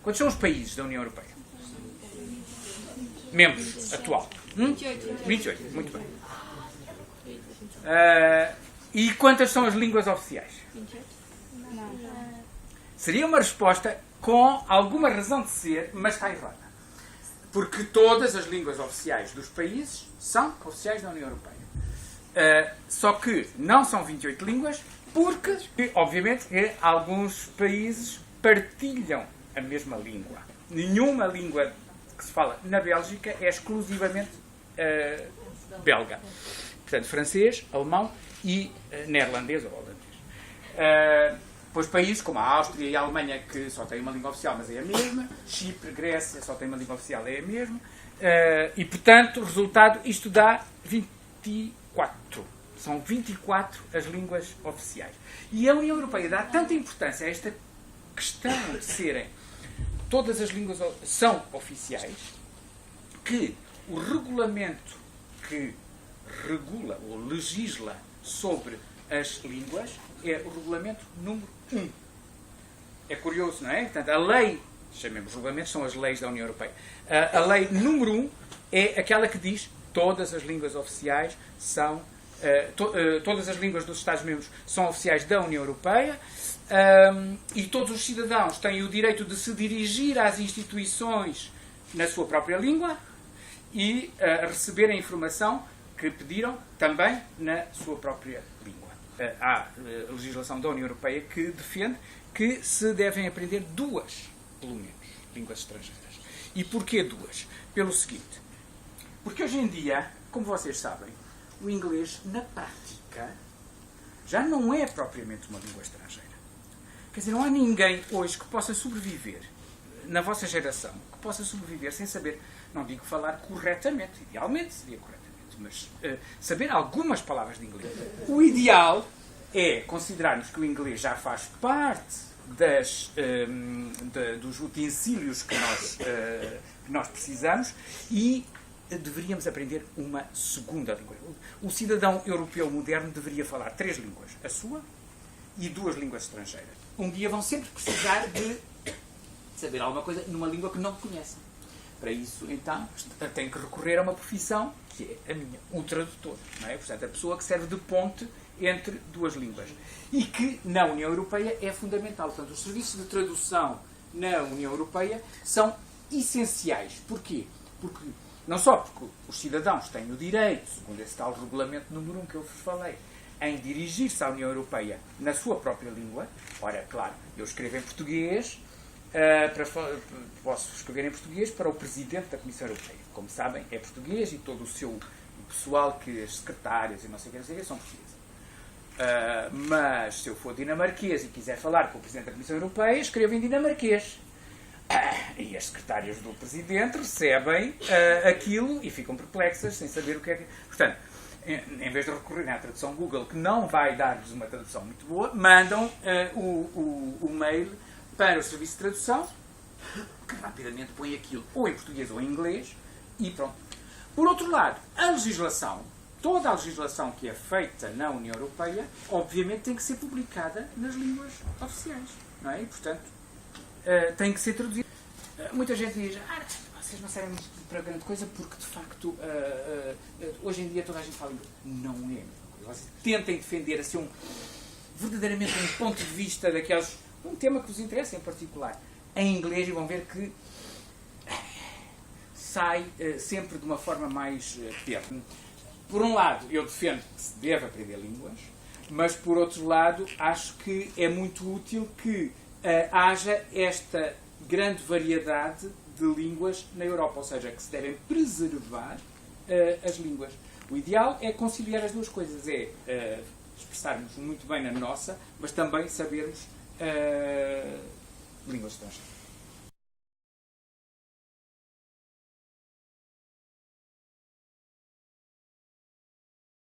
Quantos são os países da União Europeia? Membros atual? 28, muito bem. E quantas são as línguas oficiais? Seria uma resposta com alguma razão de ser, mas está errada. Porque todas as línguas oficiais dos países são oficiais da União Europeia. Só que não são 28 línguas, porque, obviamente, alguns países partilham a mesma língua. Nenhuma língua que se fala na Bélgica é exclusivamente belga. Portanto, francês, alemão e neerlandês ou holandês. Depois países como a Áustria e a Alemanha que só têm uma língua oficial, mas é a mesma. Chipre, Grécia, só tem uma língua oficial, é a mesma. E, portanto, o resultado, isto dá 24. São 24 as línguas oficiais. E a União Europeia dá tanta importância a esta questão de serem todas as línguas são oficiais, que o regulamento que regula ou legisla sobre as línguas é o regulamento número 1. É curioso, não é? Portanto, a lei, chamemos regulamentos, são as leis da União Europeia. A lei número 1 é aquela que diz todas as línguas oficiais são todas as línguas dos Estados-membros são oficiais da União Europeia. E todos os cidadãos têm o direito de se dirigir às instituições na sua própria língua e receber a informação que pediram também na sua própria língua. Há legislação da União Europeia que defende que se devem aprender duas, pelo menos, línguas estrangeiras. E porquê duas? Pelo seguinte. Porque hoje em dia, como vocês sabem, o inglês, na prática, já não é propriamente uma língua estrangeira. Quer dizer, não há ninguém hoje que possa sobreviver, na vossa geração, que possa sobreviver sem saber, não digo falar corretamente, idealmente seria corretamente, mas saber algumas palavras de inglês. O ideal é considerarmos que o inglês já faz parte dos utensílios que nós precisamos e deveríamos aprender uma segunda língua. O cidadão europeu moderno deveria falar 3 línguas, a sua e 2 línguas estrangeiras. Um dia vão sempre precisar de saber alguma coisa numa língua que não conhecem. Para isso, então, tem que recorrer a uma profissão, que é a minha, o tradutor. Não é? Portanto, a pessoa que serve de ponte entre 2 línguas. E que, na União Europeia, é fundamental. Portanto, os serviços de tradução na União Europeia são essenciais. Porquê? Porque, não só porque os cidadãos têm o direito, segundo esse tal regulamento número 1 que eu vos falei, em dirigir-se à União Europeia na sua própria língua. Ora, claro, eu escrevo em português, posso escrever em português para o Presidente da Comissão Europeia. Como sabem, é português e todo o seu pessoal, que as secretárias e não sei o que, são portugueses. Mas se eu for dinamarquês e quiser falar com o Presidente da Comissão Europeia, escrevo em dinamarquês. E as secretárias do Presidente recebem aquilo e ficam perplexas sem saber o que é que... Portanto, em vez de recorrerem à tradução Google, que não vai dar-lhes uma tradução muito boa, mandam o mail para o serviço de tradução, que rapidamente põe aquilo ou em português ou em inglês, e pronto. Por outro lado, a legislação, toda a legislação que é feita na União Europeia, obviamente tem que ser publicada nas línguas oficiais, não é? E, portanto, tem que ser traduzida. Muita gente diz, vocês não servem para grande coisa porque, de facto, hoje em dia toda a gente fala inglês. Não é a mesma coisa. Vocês tentem defender assim, verdadeiramente um ponto de vista daqueles... Um tema que vos interessa em particular, em inglês, e vão ver que sai sempre de uma forma mais perto. Por um lado, eu defendo que se deve aprender línguas, mas, por outro lado, acho que é muito útil que haja esta grande variedade de línguas na Europa, ou seja, que se devem preservar as línguas. O ideal é conciliar as duas coisas, é expressarmos muito bem na nossa, mas também sabermos línguas estrangeiras.